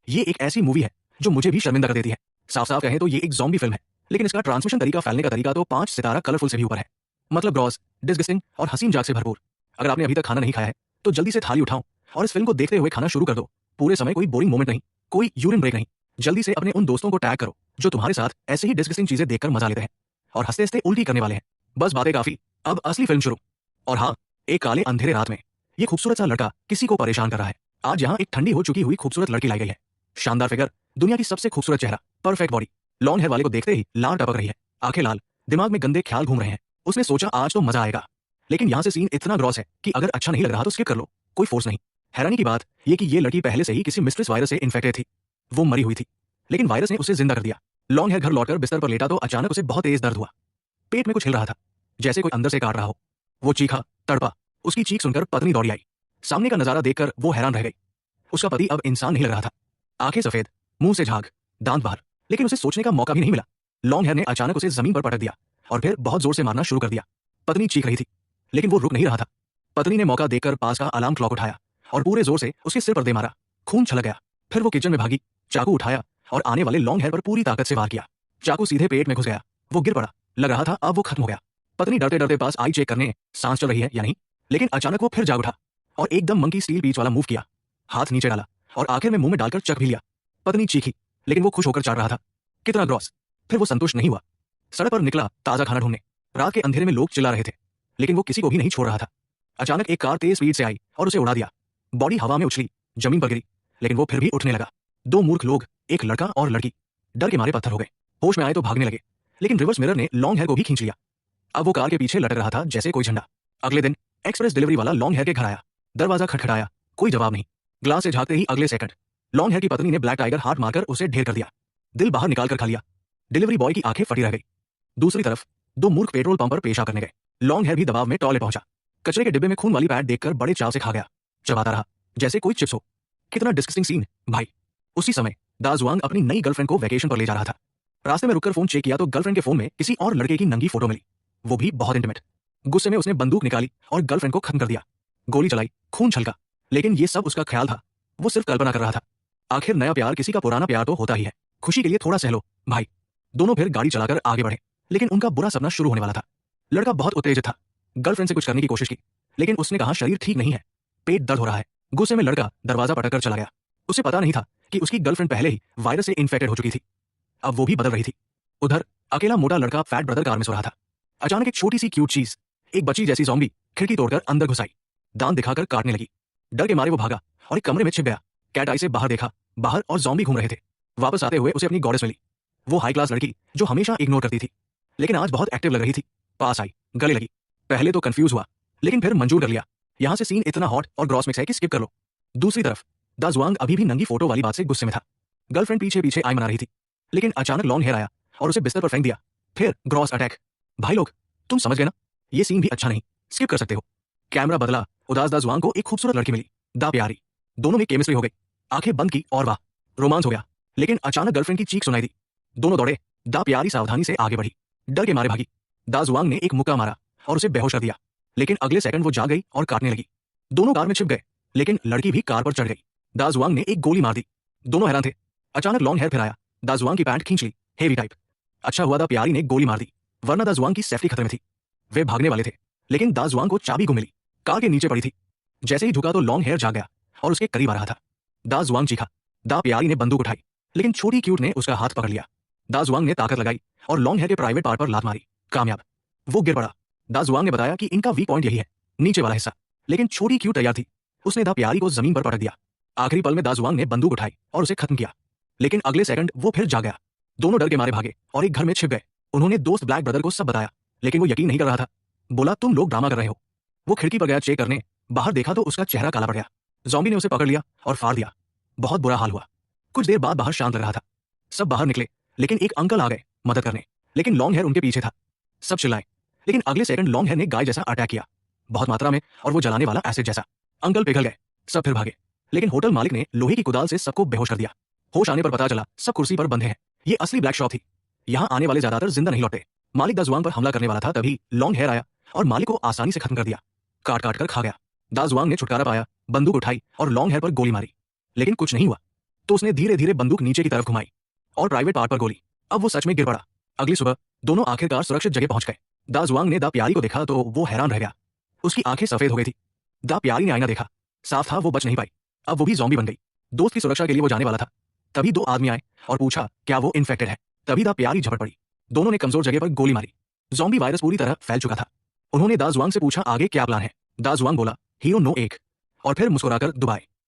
ये एक ऐसी मूवी है जो मुझे भी शर्मिंदा कर देती है। साफ साफ कहें तो ये एक ज़ॉम्बी फिल्म है, लेकिन इसका ट्रांसमिशन तरीका, फैलने का तरीका तो 5 सितारा कलरफुल से भी ऊपर है। मतलब ग्रॉस, डिस्गस्टिंग और हसीन जाग से भरपूर। अगर आपने अभी तक खाना नहीं खाया है तो जल्दी से थाली उठाओ और इस फिल्म को देखते हुए खाना शुरू कर दो। पूरे समय कोई बोरिंग मोमेंट नहीं, कोई यूरिन ब्रेक नहीं। जल्दी से अपने उन दोस्तों को टैग करो जो तुम्हारे साथ ऐसे ही डिस्गस्टिंग चीजें देखकर मजा लेते हैं और हंसते हंसते उल्टी करने वाले हैं। बस बातें काफी, अब असली फिल्म शुरू। और हाँ, एक काले अंधेरे रात में ये खूबसूरत सा लड़का किसी को परेशान कर रहा है। आज यहाँ एक ठंडी हो चुकी हुई खूबसूरत लड़की लाई गई है। शानदार फिगर, दुनिया की सबसे खूबसूरत चेहरा, परफेक्ट बॉडी। लॉन्ग हेयर वाले को देखते ही लार टपक रही है, आंखें लाल, दिमाग में गंदे ख्याल घूम रहे हैं। उसने सोचा आज तो मजा आएगा, लेकिन यहाँ से सीन इतना ग्रॉस है कि अगर अच्छा नहीं लग रहा तो स्किप कर लो, कोई फोर्स नहीं। हैरानी की बात ये कि ये लड़की पहले से ही किसी मिस्ट्रेस वायरस से इन्फेक्टेड थी। वो मरी हुई थी, लेकिन वायरस ने उसे जिंदा कर दिया। लॉन्ग हेयर घर लौटकर बिस्तर पर लेटा तो अचानक उसे बहुत तेज दर्द हुआ। पेट में कुछ हिल रहा था, जैसे कोई अंदर से काट रहा हो। वो चीखा, तड़पा। उसकी चीख सुनकर पत्नी दौड़ी आई। सामने का नजारा देखकर वो हैरान रह गई। उसका पति अब इंसान नहीं लग रहा था। आंखें सफेद, मुंह से झाग, दांत बाहर, लेकिन उसे सोचने का मौका भी नहीं मिला। लॉन्ग हेयर ने अचानक उसे जमीन पर पटक दिया और फिर बहुत जोर से मारना शुरू कर दिया। पत्नी चीख रही थी, लेकिन वो रुक नहीं रहा था। पत्नी ने मौका देखकर पास का अलार्म क्लॉक उठाया और पूरे जोर से उसके सिर पर दे मारा। खून छलक गया। फिर वो किचन में भागी, चाकू उठाया और आने वाले लॉन्ग हेयर पर पूरी ताकत से वार किया। चाकू सीधे पेट में घुस गया। वो गिर पड़ा। लग रहा था अब वो खत्म हो गया। पत्नी डरते डरते पास आई चेक करने सांस चल रही है या नहीं, लेकिन अचानक वो फिर जाग उठा और एकदम मंकी स्टील पीच वाला मूव किया। हाथ नीचे डाला और आखिर में मुंह में डालकर चख भी लिया। पत्नी चीखी, लेकिन वो खुश होकर चाट रहा था। कितना ग्रॉस। फिर वो संतुष्ट नहीं हुआ। सड़क पर निकला ताजा खाना ढूंढने। रात के अंधेरे में लोग चिल्ला रहे थे, लेकिन वो किसी को भी नहीं छोड़ रहा था। अचानक एक कार तेज स्पीड से आई और उसे उड़ा दिया। बॉडी हवा में उछली, जमीन पर गिरी, लेकिन वो फिर भी उठने लगा। दो मूर्ख लोग, एक लड़का और लड़की, डर के मारे पत्थर हो गए। होश में आए तो भागने लगे, लेकिन रिवर्स मिरर ने लॉन्ग हेयर को भी खींच लिया। अब वो कार के पीछे लटक रहा था जैसे कोई झंडा। अगले दिन एक्सप्रेस डिलीवरी वाला लॉन्ग हेयर के घर आया। दरवाजा खटखटाया, कोई जवाब नहीं। ग्लास से झांकते ही अगले सेकंड लॉन्ग हेयर की पत्नी ने ब्लैक टाइगर हाथ मारकर उसे ढेर कर दिया। दिल बाहर निकाल कर खा लिया। डिलीवरी बॉय की आंखें फटी रह गई। दूसरी तरफ दो मूर्ख पेट्रोल पंप पर पेशाब करने गए। लॉन्ग हेयर भी दबाव में टॉयलेट पहुंचा। कचरे के डिब्बे में खून वाली पैड देखकर बड़े चाव से खा गया। चबाता रहा जैसे कोई चिप्स हो। कितना डिस्गस्टिंग सीन भाई। उसी समय दाजुआंग अपनी नई गर्लफ्रेंड को वैकेशन पर ले जा रहा था। रास्ते में रुककर फोन चेक किया तो गर्लफ्रेंड के फोन में किसी और लड़के की नंगी फोटो मिली, वो भी बहुत इंटीमेट। गुस्से में उसने बंदूक निकाली और गर्लफ्रेंड को खत्म कर दिया। गोली चलाई, खून छलका, लेकिन ये सब उसका ख्याल था। वो सिर्फ कल्पना कर रहा था। आखिर नया प्यार किसी का पुराना प्यार तो होता ही है। खुशी के लिए थोड़ा सहलो भाई। दोनों फिर गाड़ी चलाकर आगे बढ़े, लेकिन उनका बुरा सपना शुरू होने वाला था। लड़का बहुत उत्तेजित था। गर्लफ्रेंड से कुछ करने की कोशिश की, लेकिन उसने कहा शरीर ठीक नहीं है, पेट दर्द हो रहा है। गुस्से में लड़का दरवाजा पटककर चला गया। उसे पता नहीं था कि उसकी गर्लफ्रेंड पहले ही वायरस से इन्फेक्टेड हो चुकी थी। अब वो भी बदल रही थी। उधर अकेला मोटा लड़का फैट ब्रदर कार में सो रहा था। अचानक एक छोटी सी क्यूट चीज, एक बच्ची जैसी ज़ॉम्बी, खिड़की तोड़कर अंदर घुस आई। दांत दिखाकर काटने लगी। डर के मारे वो भागा और एक कमरे में छिप गया। कैट आई से बाहर देखा, बाहर और ज़ॉम्बी घूम रहे थे। वापस आते हुए उसे अपनी गॉडेस मिली, वो हाई क्लास लड़की जो हमेशा इग्नोर करती थी, लेकिन आज बहुत एक्टिव लग रही थी। पास आई, गले लगी। पहले तो कंफ्यूज हुआ, लेकिन फिर मंजूर कर लिया। यहाँ से सीन इतना हॉट और ग्रॉस मिक्स है कि स्किप कर लो। दूसरी तरफ दाजुआंग अभी भी नंगी फोटो वाली बात से गुस्से में था। गर्लफ्रेंड पीछे पीछे आई मना रही थी, लेकिन अचानक लॉन्ग हेयर आया और उसे बिस्तर पर फेंक दिया। फिर ग्रॉस अटैक। भाई लोग, तुम समझ गए ना, ये सीन भी अच्छा नहीं, स्किप कर सकते हो। कैमरा बदला, उदास दाजुआंग को एक खूबसूरत लड़की मिली, दा प्यारी। दोनों में केमिस्ट्री हो गई। आंखें बंद की और वाह, रोमांस हो गया। लेकिन अचानक गर्लफ्रेंड की चीख सुनाई दी। दोनों दौड़े। दा प्यारी सावधानी से आगे बढ़ी, डर के मारे भागी। दाजुआंग ने एक मुक्का मारा और उसे बेहोश कर दिया, लेकिन अगले सेकंड वो जाग गई और काटने लगी। दोनों कार में छिप गए, लेकिन लड़की भी कार पर चढ़ गई। दाजुआंग ने एक गोली मार दी। दोनों हैरान थे। अचानक लॉन्ग हेयर फिर आया। दाजुआंग की पैंट खींच ली, हेवी टाइप। अच्छा हुआ दा प्यारी ने गोली मार दी, वरना दाजुआंग की सेफ्टी खतरे में थी। वे भागने वाले थे, लेकिन दाजुआंग को चाबी गुम मिली। कार के नीचे पड़ी थी। जैसे ही झुका तो लॉन्ग हेयर जाग गया और उसके करीब आ रहा था। दाजुआंग चीखा। दा प्यारी ने बंदूक उठाई, लेकिन छोटी क्यूट ने उसका हाथ पकड़ लिया। दाजुआंग ने ताकत लगाई और लॉन्ग हेयर के प्राइवेट पार्ट पर लात मारी। कामयाब। वो गिर पड़ा। दाजुआंग ने बताया कि इनका वीक पॉइंट यही है, नीचे वाला हिस्सा। लेकिन छोटी क्यूट तैयार थी। उसने दा प्यारी को जमीन पर पटक दिया। आखिरी पल में दाजुआंग ने बंदूक उठाई और उसे खत्म किया, लेकिन अगले सेकंड वो फिर जाग गया। दोनों डर के मारे भागे और एक घर में छिप गए। उन्होंने दोस्त ब्लैक ब्रदर को सब बताया, लेकिन वो यकीन नहीं कर रहा था। बोला तुम लोग ड्रामा कर रहे हो। वो खिड़की पर गया चेक करने, बाहर देखा तो उसका चेहरा काला पड़ गया। ज़ॉम्बी ने उसे पकड़ लिया और फाड़ दिया। बहुत बुरा हाल हुआ। कुछ देर बाद बाहर शांत लग रहा था। सब बाहर निकले, लेकिन एक अंकल आ गए मदद करने, लेकिन लॉन्ग हेयर उनके पीछे था। सब चिल्लाए, लेकिन अगले सेकंड लॉन्ग हेयर ने गाय जैसा अटैक किया, बहुत मात्रा में, और वो जलाने वाला एसिड जैसा। अंकल पिघल गए। सब फिर भागे, लेकिन होटल मालिक ने लोहे की कुदाल से सबको बेहोश कर दिया। होश आने पर पता चला सब कुर्सी पर बंधे हैं। ये असली ब्लैक शॉप थी। यहाँ आने वाले ज्यादातर जिंदा नहीं लौटे। मालिक दाजुआंग पर हमला करने वाला था, तभी लॉन्ग हेयर आया और मालिक को आसानी से खत्म कर दिया। काट काट कर खा गया। दाजुआंग ने छुटकारा पाया, बंदूक उठाई और लॉन्ग हेयर पर गोली मारी, लेकिन कुछ नहीं हुआ। तो उसने धीरे धीरे बंदूक नीचे की तरफ घुमाई और प्राइवेट पार्ट पर गोली। अब वो सच में गिर पड़ा। अगली सुबह दोनों आखिरकार सुरक्षित जगह पहुंच गए। दा जुआंग ने दा प्यारी को देखा तो वो हैरान रह गया। उसकी आंखें सफेद हो गई थी। दा प्यारी ने आईना देखा, साफ था वो बच नहीं पाई। अब वो भी ज़ॉम्बी बन गई। दोस्त की सुरक्षा के लिए वो जाने वाला था, तभी दो आदमी आए और पूछा क्या वो इन्फेक्टेड है। तभी दा प्यारी झपट पड़ी। दोनों ने कमजोर जगह पर गोली मारी। ज़ॉम्बी वायरस पूरी तरह फैल चुका था। उन्होंने दा जुआंग से पूछा आगे क्या प्लान है। दा जुआंग बोला हीरो नो एक, और फिर मुस्कुराकर दुबाए।